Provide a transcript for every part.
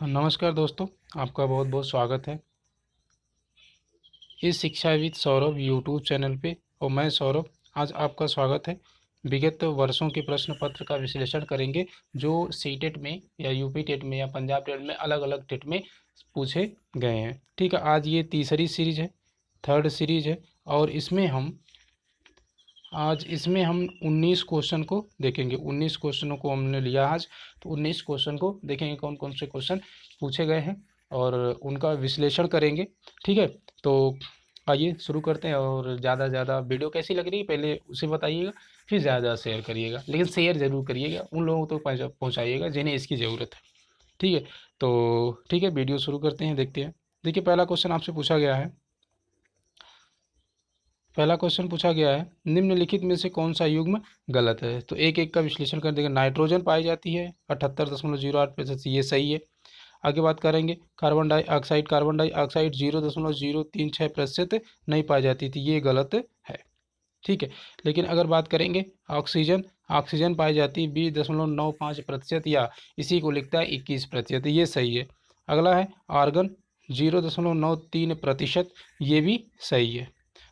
नमस्कार दोस्तों, आपका बहुत बहुत स्वागत है इस शिक्षाविद सौरभ यूट्यूब चैनल पे। और मैं सौरभ, आज आपका स्वागत है। विगत वर्षों के प्रश्न पत्र का विश्लेषण करेंगे जो सी टेट में या यूपी टेट में या पंजाब टेट में अलग अलग टेट में पूछे गए हैं। ठीक है, आज ये तीसरी सीरीज है, थर्ड सीरीज है। और इसमें हम 19 क्वेश्चन को देखेंगे। 19 क्वेश्चनों को हमने लिया आज, तो 19 क्वेश्चन को देखेंगे कौन कौन से क्वेश्चन पूछे गए हैं और उनका विश्लेषण करेंगे। ठीक है, तो आइए शुरू करते हैं। और ज़्यादा से ज़्यादा वीडियो कैसी लग रही है पहले उसे बताइएगा, फिर ज़्यादा शेयर करिएगा, लेकिन शेयर ज़रूर करिएगा, उन लोगों तक पहुँचाइएगा जिन्हें इसकी ज़रूरत है। ठीक है, तो ठीक है, वीडियो शुरू करते हैं, देखते हैं। देखिए, पहला क्वेश्चन आपसे पूछा गया है। पहला क्वेश्चन पूछा गया है, निम्नलिखित में से कौन सा युग्म गलत है। तो एक एक का विश्लेषण कर देंगे। नाइट्रोजन पाई जाती है 78.08%, ये सही है। आगे बात करेंगे कार्बन डाइऑक्साइड। कार्बन डाइऑक्साइड 0.036% नहीं पाई जाती थी, ये गलत है। ठीक है, लेकिन अगर बात करेंगे ऑक्सीजन, ऑक्सीजन पाई जाती है 20.95%, या इसी को लिखता है 21%, ये सही है। अगला है आर्गन 0.93%, ये भी सही है।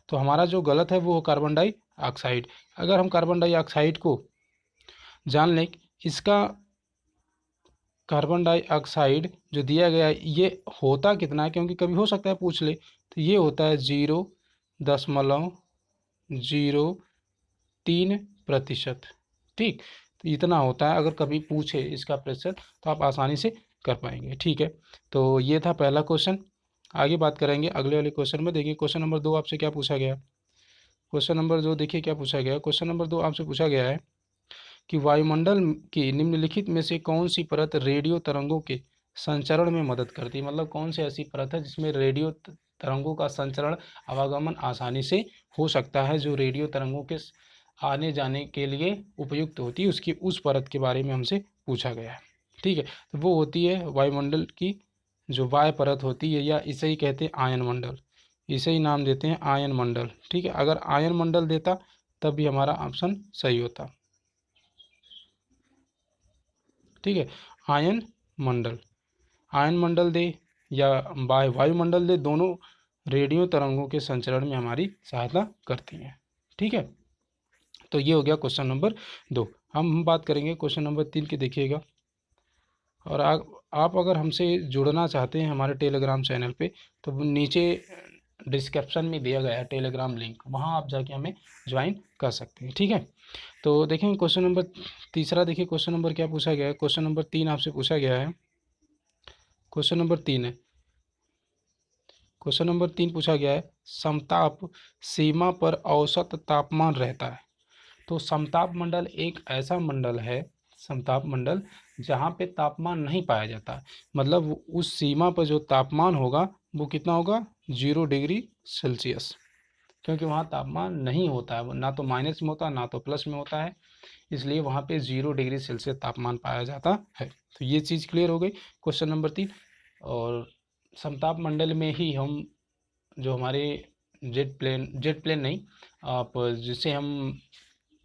तो हमारा जो गलत है वो कार्बन डाइऑक्साइड। अगर हम कार्बन डाइऑक्साइड को जान लें, इसका कार्बन डाइऑक्साइड जो दिया गया है ये होता कितना है, क्योंकि कभी हो सकता है पूछ ले, तो ये होता है 0.03%। ठीक, तो इतना होता है। अगर कभी पूछे इसका प्रतिशत तो आप आसानी से कर पाएंगे। ठीक है, तो ये था पहला क्वेश्चन। आगे बात करेंगे अगले वाले क्वेश्चन में। देखिए, क्वेश्चन नंबर 2 आपसे क्या पूछा गया। क्वेश्चन नंबर 2 देखिए क्या पूछा गया है। क्वेश्चन नंबर 2 आपसे पूछा गया है कि वायुमंडल की निम्नलिखित में से कौन सी परत रेडियो तरंगों के संचरण में मदद करती है। मतलब कौन सी ऐसी परत है जिसमें रेडियो तरंगों का संचरण, आवागमन आसानी से हो सकता है, जो रेडियो तरंगों के आने जाने के लिए उपयुक्त होती है, उसकी उस परत के बारे में हमसे पूछा गया है। ठीक है, तो वो होती है वायुमंडल की जो वाय परत होती है, या इसे ही कहते हैं आयन मंडल, इसे ही नाम देते हैं आयन मंडल। ठीक है, अगर आयन मंडल देता तब भी हमारा ऑप्शन सही होता। ठीक है, आयन मंडल, आयन मंडल दे या वायुमंडल दे, दोनों रेडियो तरंगों के संचरण में हमारी सहायता करती हैं। ठीक है, तो ये हो गया क्वेश्चन नंबर 2। हम बात करेंगे क्वेश्चन नंबर 3 की, देखिएगा। और आप अगर हमसे जुड़ना चाहते हैं हमारे टेलीग्राम चैनल पे, तो नीचे डिस्क्रिप्शन में दिया गया है टेलीग्राम लिंक, वहाँ आप जाके हमें ज्वाइन कर सकते हैं। ठीक है, तो देखेंगे क्वेश्चन नंबर तीसरा। देखिए क्वेश्चन नंबर क्या पूछा गया है। क्वेश्चन नंबर 3 आपसे पूछा गया है। क्वेश्चन नंबर 3 है, क्वेश्चन नंबर 3 पूछा गया है, समताप सीमा पर औसत तापमान रहता है। तो समताप मंडल एक ऐसा मंडल है, समताप मंडल, जहाँ पे तापमान नहीं पाया जाता। मतलब उस सीमा पर जो तापमान होगा वो कितना होगा, 0 डिग्री सेल्सियस। क्योंकि वहाँ तापमान नहीं होता है, ना तो माइनस में होता है ना तो प्लस में होता है, इसलिए वहाँ पे 0 डिग्री सेल्सियस तापमान पाया जाता है। तो ये चीज़ क्लियर हो गई, क्वेश्चन नंबर 3। और समताप मंडल में ही हम जो हमारे जेट प्लेन नहीं, आप जिससे हम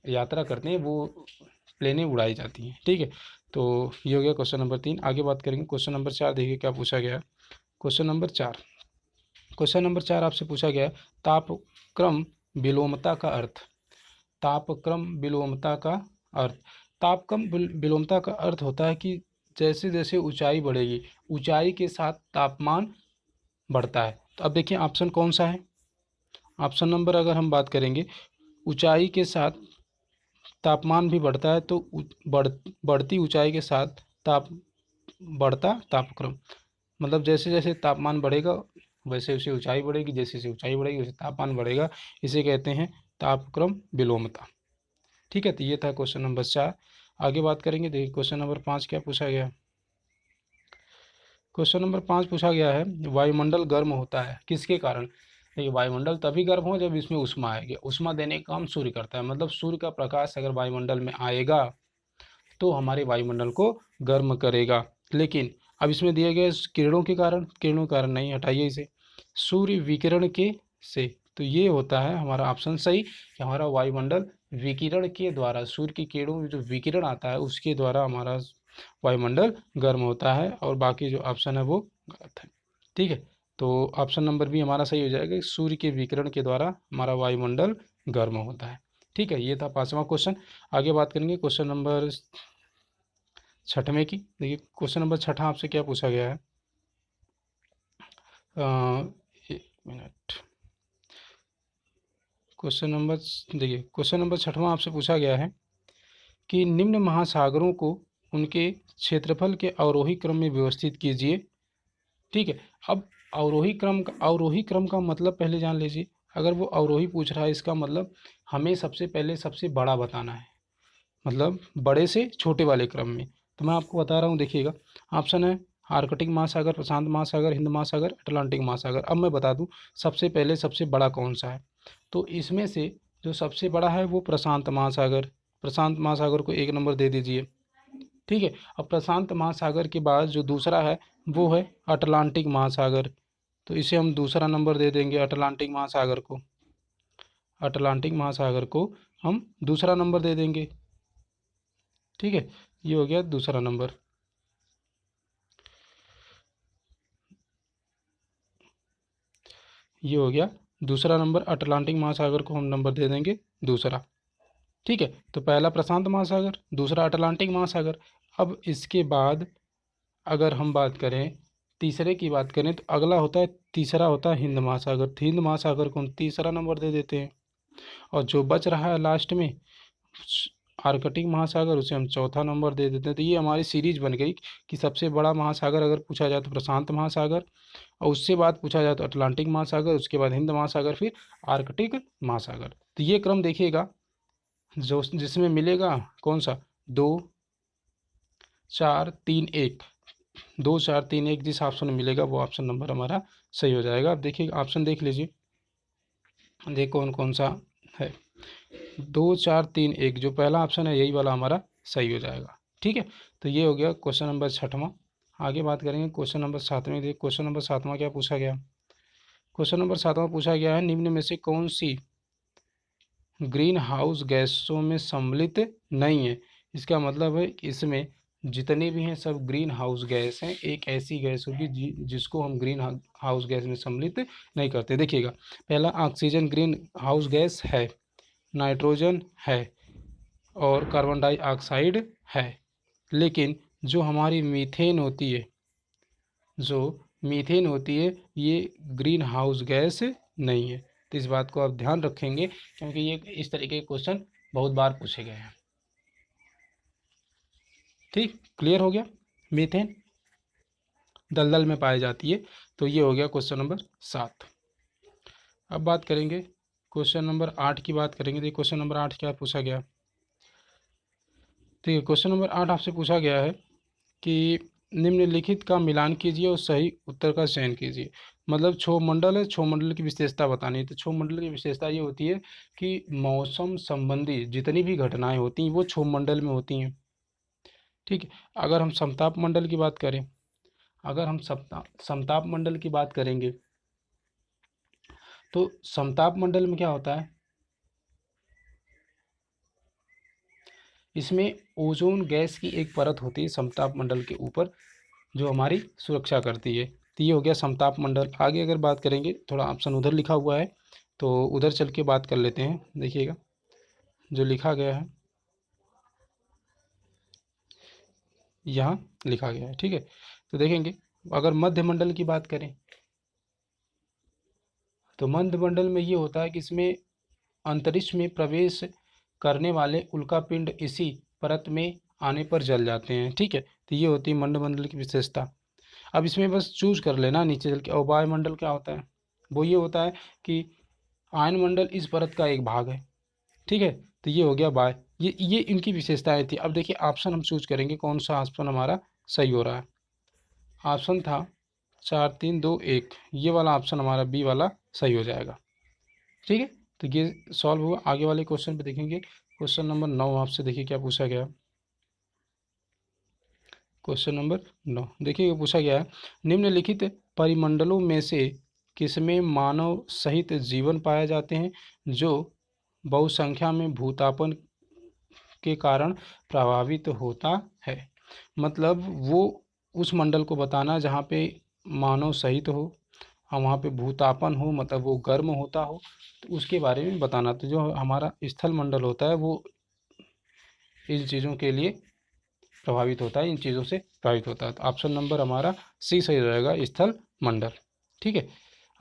यात्रा करते हैं, वो प्लेनें उड़ाई जाती हैं। ठीक है, तो ये हो गया क्वेश्चन नंबर 3। आगे बात करेंगे क्वेश्चन नंबर 4, देखिए क्या पूछा गया है। क्वेश्चन नंबर 4, क्वेश्चन नंबर 4 आपसे पूछा गया है, तापक्रम विलोमता का अर्थ। तापक्रम विलोमता का अर्थ, तापक्रम विलोमता का अर्थ होता है कि जैसे जैसे ऊंचाई बढ़ेगी, ऊंचाई के साथ तापमान बढ़ता है। तो अब देखिए ऑप्शन कौन सा है। ऑप्शन नंबर अगर हम बात करेंगे, ऊंचाई के साथ तापमान भी बढ़ता है, तो बढ़ती ऊंचाई के साथ ताप बढ़ता तापक्रम, मतलब जैसे जैसे तापमान बढ़ेगा वैसे वैसे ऊंचाई बढ़ेगी, जैसे जैसे ऊंचाई बढ़ेगी वैसे तापमान बढ़ेगा, इसे कहते हैं तापक्रम विलोमता। ठीक है, तो ये था क्वेश्चन नंबर 4। आगे बात करेंगे, देखिए क्वेश्चन नंबर 5 क्या पूछा गया। क्वेश्चन नंबर 5 पूछा गया है, वायुमंडल गर्म होता है किसके कारण। देखिए, वायुमंडल तभी गर्म हो जब इसमें उष्मा आएगी। उष्मा देने का काम सूर्य करता है, मतलब सूर्य का प्रकाश अगर वायुमंडल में आएगा तो हमारे वायुमंडल को गर्म करेगा। लेकिन अब इसमें दिए गए किरणों के कारण, किरणों के कारण नहीं, हटाइए इसे, सूर्य विकिरण के से। तो ये होता है हमारा ऑप्शन सही कि हमारा वायुमंडल विकिरण के द्वारा, सूर्य की किरणों में जो विकिरण आता है उसके द्वारा हमारा वायुमंडल गर्म होता है, और बाकी जो ऑप्शन है वो गलत है। ठीक है, तो ऑप्शन नंबर बी हमारा सही हो जाएगा, सूर्य के विकिरण के द्वारा हमारा वायुमंडल गर्म होता है। ठीक है, ये था 5वां क्वेश्चन। आगे बात करेंगे क्वेश्चन नंबर 6वें की। देखिए क्वेश्चन नंबर 6 आपसे क्या पूछा गया है, एक मिनट। क्वेश्चन नंबर, देखिए क्वेश्चन नंबर 6वां आपसे पूछा गया है कि निम्न महासागरों को उनके क्षेत्रफल के अवरोही क्रम में व्यवस्थित कीजिए। ठीक है, अब अवरोही क्रम का मतलब पहले जान लीजिए। अगर वो अवरोही पूछ रहा है, इसका मतलब हमें सबसे पहले सबसे बड़ा बताना है, मतलब बड़े से छोटे वाले क्रम में। तो मैं आपको बता रहा हूँ, देखिएगा ऑप्शन है आर्कटिक महासागर, प्रशांत महासागर, हिंद महासागर, अटलांटिक महासागर। अब मैं बता दूँ सबसे पहले सबसे बड़ा कौन सा है। तो इसमें से जो सबसे बड़ा है वो प्रशांत महासागर, प्रशांत महासागर को 1 नंबर दे दीजिए। ठीक है, अब प्रशांत महासागर के बाद जो दूसरा है वो है अटलांटिक महासागर, तो इसे हम दूसरा नंबर दे देंगे अटलांटिक महासागर को। अटलांटिक महासागर को हम दूसरा नंबर दे देंगे। ठीक है, ये हो गया दूसरा नंबर। ये हो गया दूसरा नंबर, अटलांटिक महासागर को हम नंबर दे देंगे दूसरा। ठीक है, तो पहला प्रशांत महासागर, दूसरा अटलांटिक महासागर। अब इसके बाद अगर हम बात करें तीसरे की बात करें, तो अगला होता है, तीसरा होता है हिंद महासागर। तो हिंद महासागर को हम तीसरा नंबर दे देते हैं, और जो बच रहा है लास्ट में आर्कटिक महासागर, उसे हम चौथा नंबर दे देते हैं। तो ये हमारी सीरीज बन गई कि सबसे बड़ा महासागर अगर पूछा जाए तो प्रशांत महासागर, और उससे बाद पूछा जाए तो अटलांटिक महासागर, उसके बाद हिंद महासागर, फिर आर्कटिक महासागर। तो ये क्रम देखिएगा, जो जिसमें मिलेगा कौन सा, 2 4 3 1, 2 4 3 1 जिस ऑप्शन में मिलेगा वो ऑप्शन नंबर हमारा सही हो जाएगा। अब देखिए ऑप्शन देख लीजिए, देख कौन कौन सा है। 2 4 3 1 जो पहला ऑप्शन है यही वाला हमारा सही हो जाएगा। ठीक है, तो ये हो गया क्वेश्चन नंबर 6वां। आगे बात करेंगे क्वेश्चन नंबर 7वें। देखिए क्वेश्चन नंबर 7वां क्या पूछा गया। क्वेश्चन नंबर 7वां पूछा गया है, निम्न में से कौन सी ग्रीन हाउस गैसों में सम्मिलित नहीं है। इसका मतलब है कि इसमें जितने भी हैं सब ग्रीन हाउस गैस हैं। एक ऐसी गैस होगी जिसको हम ग्रीन हाउस गैस में सम्मिलित नहीं करते। देखिएगा, पहला ऑक्सीजन ग्रीन हाउस गैस है, नाइट्रोजन है, और कार्बन डाइऑक्साइड है। लेकिन जो हमारी मीथेन होती है, जो मीथेन होती है, ये ग्रीन हाउस गैस नहीं है। तो इस बात को आप ध्यान रखेंगे, क्योंकि ये इस तरीके के क्वेश्चन बहुत बार पूछे गए हैं। ठीक, क्लियर हो गया। मीथेन दलदल में पाई जाती है। तो ये हो गया क्वेश्चन नंबर 7। अब बात करेंगे क्वेश्चन नंबर 8 की बात करेंगे। देखिए क्वेश्चन नंबर 8 क्या पूछा गया। ठीक है, क्वेश्चन नंबर 8 आपसे पूछा गया है कि निम्नलिखित का मिलान कीजिए और सही उत्तर का चयन कीजिए। मतलब क्षोभमंडल है, क्षोभमंडल की विशेषता बतानी है। तो क्षोभमंडल की विशेषता ये होती है कि मौसम संबंधी जितनी भी घटनाएं होती हैं वो क्षोभमंडल में होती हैं। ठीक है, अगर हम समताप मंडल की बात करें, अगर हम समताप मंडल की बात करेंगे, तो समताप मंडल में क्या होता है, इसमें ओजोन गैस की एक परत होती है समताप मंडल के ऊपर, जो हमारी सुरक्षा करती है। तो ये हो गया समताप मंडल। आगे अगर बात करेंगे, थोड़ा ऑप्शन उधर लिखा हुआ है तो उधर चल के बात कर लेते हैं। देखिएगा जो लिखा गया है, यहाँ लिखा गया है। ठीक है, तो देखेंगे अगर मध्य मंडल की बात करें, तो मध्य मंडल में ये होता है कि इसमें अंतरिक्ष में प्रवेश करने वाले उल्कापिंड इसी परत में आने पर जल जाते हैं। ठीक है, तो ये होती है मंडल मंडल की विशेषता। अब इसमें बस चूज कर लेना नीचे चल के। और वायुमंडल क्या होता है, वो ये होता है कि आयनमंडल इस परत का एक भाग है। ठीक है, तो ये हो गया वाय, ये इनकी विशेषताएं थी। अब देखिए ऑप्शन हम चूज करेंगे, कौन सा ऑप्शन हमारा सही हो रहा है। ऑप्शन था 4 3 2 1, ये वाला ऑप्शन हमारा बी वाला सही हो जाएगा। ठीक है, तो ये सॉल्व हुआ। आगे वाले क्वेश्चन पे देखेंगे। क्वेश्चन नंबर 9 आपसे देखिए क्या पूछा गया। क्वेश्चन नंबर 9 देखिए पूछा गया है, निम्नलिखित परिमंडलों में से किसमें मानव सहित जीवन पाए जाते हैं जो बहुसंख्या में भूतापन के कारण प्रभावित होता है। मतलब वो उस मंडल को बताना जहाँ पे मानव सहित हो और वहाँ पे भूतापन हो, मतलब वो गर्म होता हो, तो उसके बारे में बताना। तो जो हमारा स्थल मंडल होता है वो इन चीज़ों के लिए प्रभावित होता है, इन चीज़ों से प्रभावित होता है। तो ऑप्शन नंबर हमारा सी सही रहेगा, स्थल मंडल। ठीक है,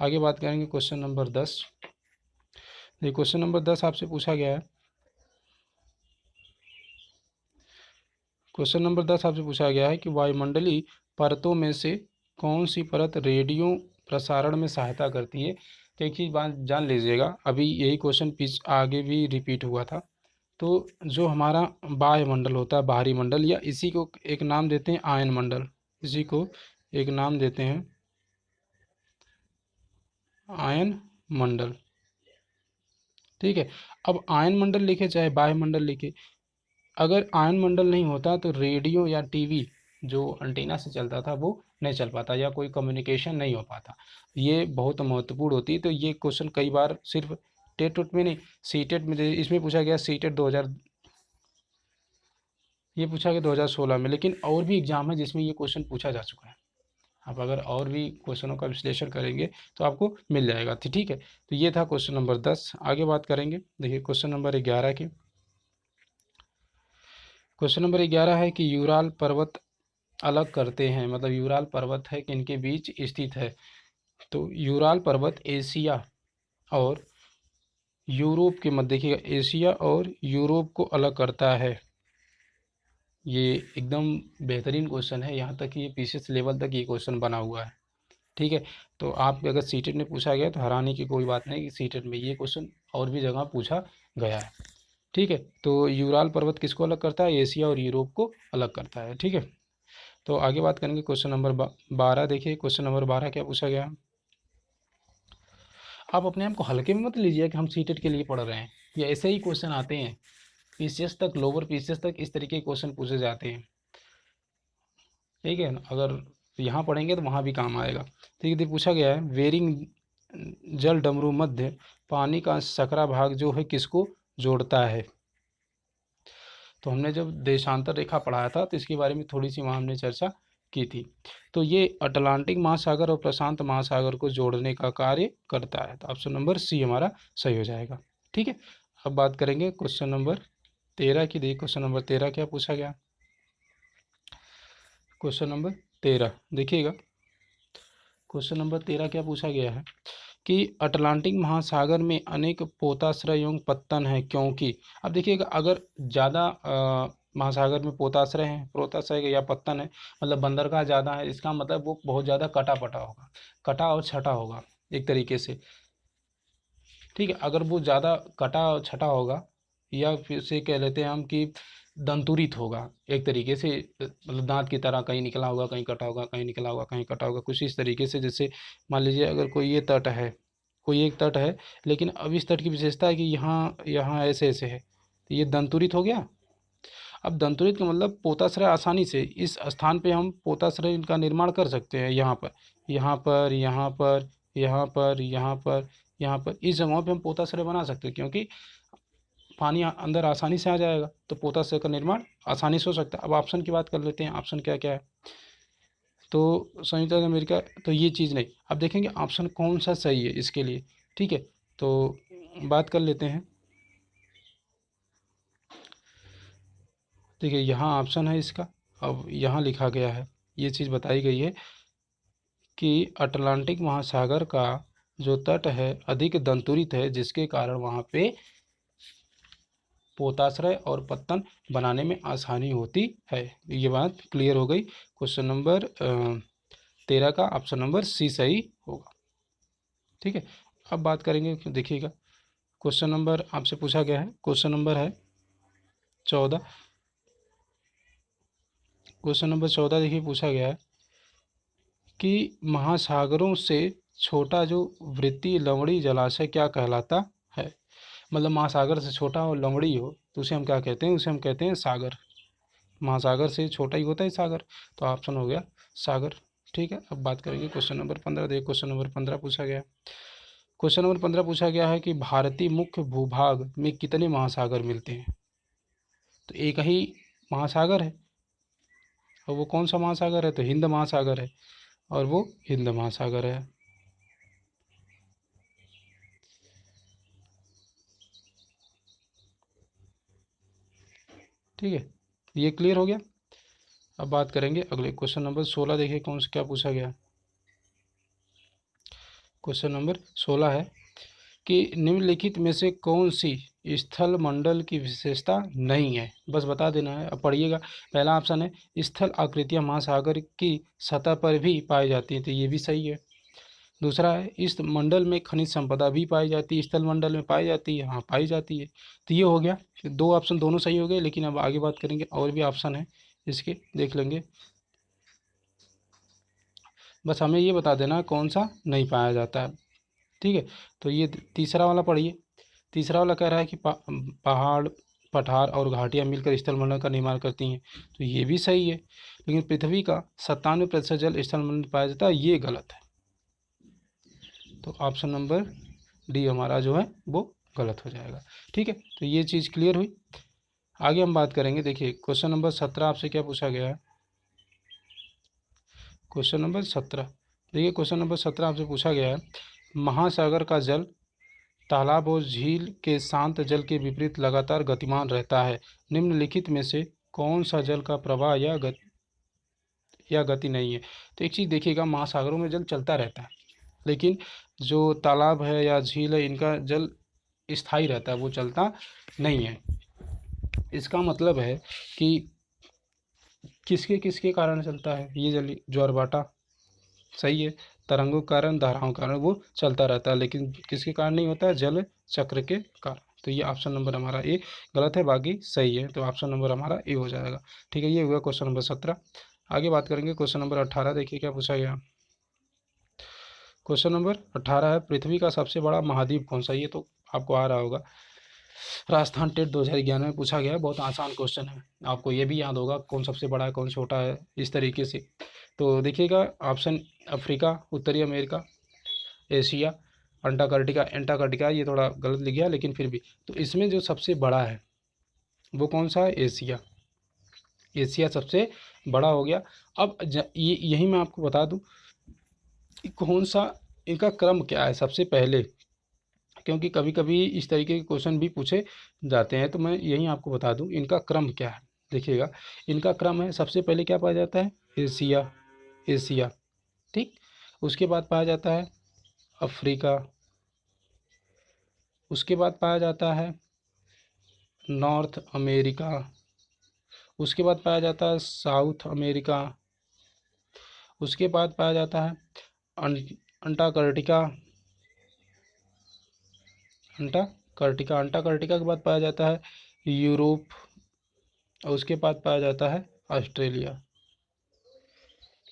आगे बात करेंगे क्वेश्चन नंबर 10। ये क्वेश्चन नंबर 10 आपसे पूछा गया है। क्वेश्चन नंबर 10 आपसे पूछा गया है कि वायुमंडलीय परतों में से कौन सी परत रेडियो प्रसारण में सहायता करती है। तो एक चीज़ बात जान लीजिएगा, अभी यही क्वेश्चन आगे भी रिपीट हुआ था। तो जो हमारा वायुमंडल होता है, बाहरी मंडल, या इसी को एक नाम देते हैं आयन मंडल, इसी को एक नाम देते हैं आयन मंडल। ठीक है, अब आयन मंडल लिखे चाहे वायुमंडल लिखे, अगर आयन मंडल नहीं होता तो रेडियो या टीवी जो एंटीना से चलता था वो नहीं चल पाता, या कोई कम्युनिकेशन नहीं हो पाता। ये बहुत महत्वपूर्ण होती है। तो ये क्वेश्चन कई बार सिर्फ टेट उट में नहीं, सी टेट में इसमें पूछा गया, सी टेट 2000, ये पूछा गया 2016 में, लेकिन और भी एग्जाम है जिसमें ये क्वेश्चन पूछा जा चुका है। आप अगर और भी क्वेश्चनों का विश्लेषण करेंगे तो आपको मिल जाएगा। ठीक है, तो ये था क्वेश्चन नंबर 10। आगे बात करेंगे, देखिए क्वेश्चन नंबर 11 की। क्वेश्चन नंबर 11 है कि यूराल पर्वत अलग करते हैं, मतलब यूराल पर्वत है कि इनके बीच स्थित है। तो यूराल पर्वत एशिया और यूरोप के मध्य, देखिएगा एशिया और यूरोप को अलग करता है। ये एकदम बेहतरीन क्वेश्चन है, यहाँ तक कि ये पीसीएस लेवल तक ये क्वेश्चन बना हुआ है। ठीक है, तो आप अगर सीटेट में पूछा गया तो हैरानी की कोई बात नहीं कि सीटेट में ये क्वेश्चन और भी जगह पूछा गया है। ठीक है, तो यूराल पर्वत किसको अलग करता है, एशिया और यूरोप को अलग करता है। ठीक है, तो आगे बात करेंगे क्वेश्चन नंबर 12। देखिए क्वेश्चन नंबर 12 क्या पूछा गया। आप अपने आप को हल्के में मत लीजिए कि हम सीटेट के लिए पढ़ रहे हैं, ये ऐसे ही क्वेश्चन आते हैं पीसीएस तक, लोअर पीसीएस तक इस तरीके के क्वेश्चन पूछे जाते हैं। ठीक है ना, अगर यहाँ पढ़ेंगे तो वहाँ भी काम आएगा। ठीक है, पूछा गया है वेरिंग जल डमरू मध्य पानी का सकरा भाग जो है किसको जोड़ता है। तो हमने जब देशांतर रेखा पढ़ाया था तो इसके बारे में थोड़ी सी वहाँ हमने चर्चा की थी। तो ये अटलांटिक महासागर और प्रशांत महासागर को जोड़ने का कार्य करता है। तो ऑप्शन नंबर सी हमारा सही हो जाएगा। ठीक है, अब बात करेंगे क्वेश्चन नंबर 13 की। देखिए क्वेश्चन नंबर 13 क्या पूछा गया। क्वेश्चन नंबर 13 देखिएगा, क्वेश्चन नंबर 13 क्या पूछा गया है कि अटलांटिक महासागर में अनेक पोताश्रय एवं पत्तन है क्योंकि। अब देखिएगा, अगर ज़्यादा महासागर में पोताश्रय हैं, पोताश्रय या पत्तन है, मतलब बंदरगाह ज़्यादा है, इसका मतलब वो बहुत ज़्यादा कटा पटा होगा, कटा और छटा होगा एक तरीके से। ठीक है, अगर वो ज़्यादा कटा और छटा होगा, या फिर से कह लेते हैं हम कि दंतुरित होगा एक तरीके से, मतलब दांत की तरह कहीं निकला होगा, कहीं कटा होगा, कहीं निकला होगा, कहीं कटा होगा, कुछ इस तरीके से। जैसे मान लीजिए अगर कोई ये तट है, कोई एक तट है, लेकिन अब इस तट की विशेषता है कि यहाँ यहाँ ऐसे ऐसे है, तो ये दंतुरित हो गया। अब दंतुरित का मतलब पोताश्रय आसानी से इस स्थान पे हम पोताश्रय का निर्माण कर सकते हैं, यहाँ पर, यहाँ पर, यहाँ पर, यहाँ पर, यहाँ पर, यहाँ पर, इस जगहों पे हम पोताश्रय बना सकते हैं, क्योंकि पानी अंदर आसानी से आ जाएगा, तो पोताश्रय का निर्माण आसानी से हो सकता है। अब ऑप्शन की बात कर लेते हैं, ऑप्शन क्या क्या है। तो संयुक्त राज्य अमेरिका, तो ये चीज़ नहीं। अब देखेंगे ऑप्शन कौन सा सही है इसके लिए। ठीक है, तो बात कर लेते हैं। देखिए यहाँ ऑप्शन है इसका, अब यहाँ लिखा गया है, ये चीज़ बताई गई है कि अटलांटिक महासागर का जो तट है अधिक दंतुरित है, जिसके कारण वहाँ पे पोताश्रय और पत्तन बनाने में आसानी होती है। ये बात क्लियर हो गई। क्वेश्चन नंबर 13 का ऑप्शन नंबर सी सही होगा। ठीक है, अब बात करेंगे, देखिएगा क्वेश्चन नंबर आपसे पूछा गया है, क्वेश्चन नंबर है 14। क्वेश्चन नंबर 14 देखिए पूछा गया है कि महासागरों से छोटा जो वृत्तीय लवणीय जलाशय क्या कहलाता है। मतलब महासागर से छोटा और लवणीय हो तो उसे हम क्या कहते हैं, उसे हम कहते हैं सागर। महासागर से छोटा ही होता है सागर, तो ऑप्शन हो गया सागर। ठीक है, अब बात करेंगे क्वेश्चन नंबर 15। देखिए क्वेश्चन नंबर 15 पूछा गया है। क्वेश्चन नंबर 15 पूछा गया है कि भारतीय मुख्य भूभाग में कितने महासागर मिलते हैं। तो एक ही महासागर है, और वो कौन सा महासागर है, तो हिंद महासागर है, और वो हिंद महासागर है। ठीक है, ये क्लियर हो गया। अब बात करेंगे अगले क्वेश्चन नंबर 16। देखिए कौन सा क्या पूछा गया। क्वेश्चन नंबर 16 है कि निम्नलिखित में से कौन सी स्थल मंडल की विशेषता नहीं है, बस बता देना है। अब पढ़िएगा। पहला ऑप्शन है स्थल आकृतियाँ महासागर की सतह पर भी पाई जाती हैं, तो ये भी सही है। दूसरा है इस मंडल में खनिज संपदा भी पाई जाती है, स्थल मंडल में पाई जाती है, हाँ पाई जाती है। तो ये हो गया, दो ऑप्शन दोनों सही हो गए। लेकिन अब आगे बात करेंगे, और भी ऑप्शन है इसके, देख लेंगे। बस हमें ये बता देना कौन सा नहीं पाया जाता है। ठीक है, तो ये तीसरा वाला पढ़िए। तीसरा वाला कह रहा है कि पहाड़, पठार और घाटियाँ मिलकर स्थल मंडल का निर्माण करती हैं, तो ये भी सही है। लेकिन पृथ्वी का 97% जल स्थल मंडल में पाया जाता है, ये गलत है। तो ऑप्शन नंबर डी हमारा जो है वो गलत हो जाएगा। ठीक है, तो ये चीज़ क्लियर हुई। आगे हम बात करेंगे। देखिए क्वेश्चन नंबर 17 आपसे क्या पूछा गया है। क्वेश्चन नंबर 17, देखिए क्वेश्चन नंबर 17 आपसे पूछा गया है महासागर का जल तालाब और झील के शांत जल के विपरीत लगातार गतिमान रहता है। निम्नलिखित में से कौन सा जल का प्रवाह या गति नहीं है। तो एक चीज़ देखिएगा, महासागरों में जल चलता रहता है, लेकिन जो तालाब है या झील है इनका जल स्थायी रहता है, वो चलता नहीं है। इसका मतलब है कि किसके किसके कारण चलता है ये जल, ज्वारभाटा सही है, तरंगों के कारण, धाराओं के कारण वो चलता रहता है, लेकिन किसके कारण नहीं होता है, जल चक्र के कारण। तो ये ऑप्शन नंबर हमारा ए गलत है, बाकी सही है। तो ऑप्शन नंबर हमारा ए हो जाएगा। ठीक है, ये हुआ क्वेश्चन नंबर 17। आगे बात करेंगे क्वेश्चन नंबर 18। देखिए क्या पूछा गया। क्वेश्चन नंबर 18 है पृथ्वी का सबसे बड़ा महाद्वीप कौन सा। ये तो आपको आ रहा होगा, राजस्थान टेट 2011 में पूछा गया है, बहुत आसान क्वेश्चन है। आपको ये भी याद होगा कौन सबसे बड़ा है कौन छोटा है, इस तरीके से। तो देखिएगा, ऑप्शन अफ्रीका, उत्तरी अमेरिका, एशिया, अंटार्कटिका। एंटार्कटिका ये थोड़ा गलत लिख गया, लेकिन फिर भी। तो इसमें जो सबसे बड़ा है वो कौन सा है, एशिया। एशिया सबसे बड़ा हो गया। अब यही मैं आपको बता दूं कि कौन सा, इनका क्रम क्या है सबसे पहले, क्योंकि कभी कभी इस तरीके के क्वेश्चन भी पूछे जाते हैं, तो मैं यही आपको बता दूं इनका क्रम क्या है। देखिएगा, इनका क्रम है, सबसे पहले क्या पाया जाता है, एशिया। एशिया, ठीक। उसके बाद पाया जाता है अफ्रीका। उसके बाद पाया जाता है नॉर्थ अमेरिका। उसके बाद पाया जाता है साउथ अमेरिका। उसके बाद पाया जाता है अंटार्कटिका। अंटार्कटिका, अंटार्कटिका के बाद पाया जाता है यूरोप। और उसके बाद पाया जाता है ऑस्ट्रेलिया।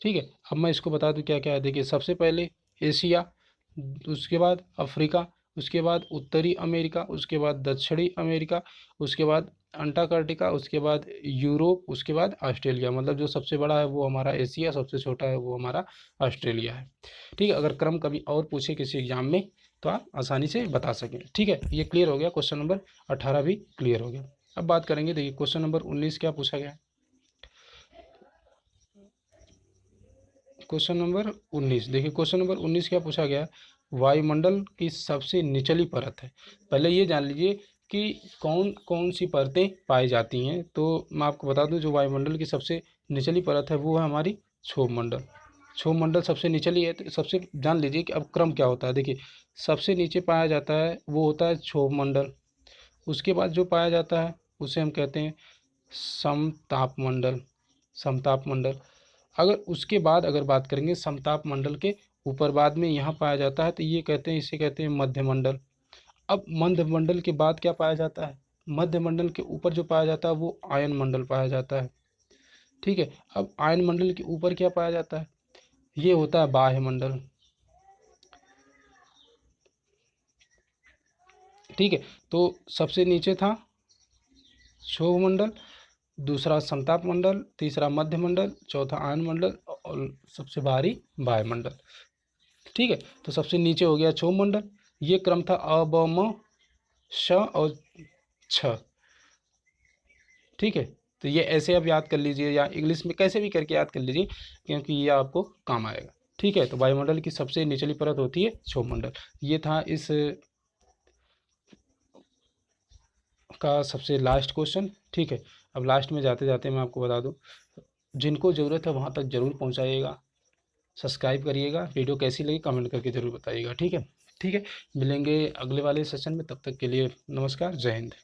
ठीक है, अब मैं इसको बता दूं क्या क्या है। देखिए सबसे पहले एशिया, उसके बाद अफ्रीका, उसके बाद उत्तरी अमेरिका, उसके बाद दक्षिणी अमेरिका, उसके बाद अंटार्कटिका, उसके बाद यूरोप, उसके बाद ऑस्ट्रेलिया। मतलब जो सबसे बड़ा है वो हमारा एशिया, सबसे छोटा है वो हमारा ऑस्ट्रेलिया है। ठीक है, अगर क्रम कभी और पूछे किसी एग्जाम में तो आप आसानी से बता सकें। ठीक है, ये क्लियर हो गया, क्वेश्चन नंबर 18 भी क्लियर हो गया। अब बात करेंगे, देखिए क्वेश्चन नंबर 19 क्या पूछा गया है। क्वेश्चन नंबर 19, देखिए क्वेश्चन नंबर 19 क्या पूछा गया है, वायुमंडल की सबसे निचली परत है। पहले ये जान लीजिए कि कौन कौन सी परतें पाई जाती हैं। तो मैं आपको बता दूं, जो वायुमंडल की सबसे निचली परत है वो है हमारी क्षोभ मंडल। क्षोभ मंडल सबसे निचली है, तो सबसे जान लीजिए कि अब क्रम क्या होता है। देखिए सबसे नीचे पाया जाता है वो होता है क्षोभ मंडल। उसके बाद जो पाया जाता है उसे हम कहते हैं समताप मंडल। समताप मंडल। अगर उसके बाद अगर बात करेंगे समताप मंडल के ऊपर बाद में यहाँ पाया जाता है, तो ये कहते हैं, इसे कहते हैं मध्य मंडल। अब मध्य मंडल के बाद क्या पाया जाता है, मध्य मंडल के ऊपर जो पाया जाता है वो आयन मंडल पाया जाता है। ठीक है, अब आयन मंडल के ऊपर क्या पाया जाता है, ये होता है बाह्य मंडल। ठीक है, तो सबसे नीचे था क्षोभ मंडल, दूसरा समताप मंडल, तीसरा मध्य मंडल, चौथा आयन मंडल, और सबसे बाहरी वायुमंडल। ठीक है, तो सबसे नीचे हो गया क्षोभ मंडल। ये क्रम था अ ब म श और छ। ठीक है, तो ये ऐसे आप याद कर लीजिए या इंग्लिश में कैसे भी करके याद कर लीजिए, क्योंकि ये आपको काम आएगा। ठीक है, तो वायुमंडल की सबसे निचली परत होती है क्षोभमंडल। ये था इस का सबसे लास्ट क्वेश्चन। ठीक है, अब लास्ट में जाते जाते मैं आपको बता दूं, जिनको ज़रूरत है वहाँ तक ज़रूर पहुँचाइएगा, सब्सक्राइब करिएगा, वीडियो कैसी लगी कमेंट करके ज़रूर बताइएगा। ठीक है, ठीक है, मिलेंगे अगले वाले सेशन में, तब तक के लिए नमस्कार, जय हिंद।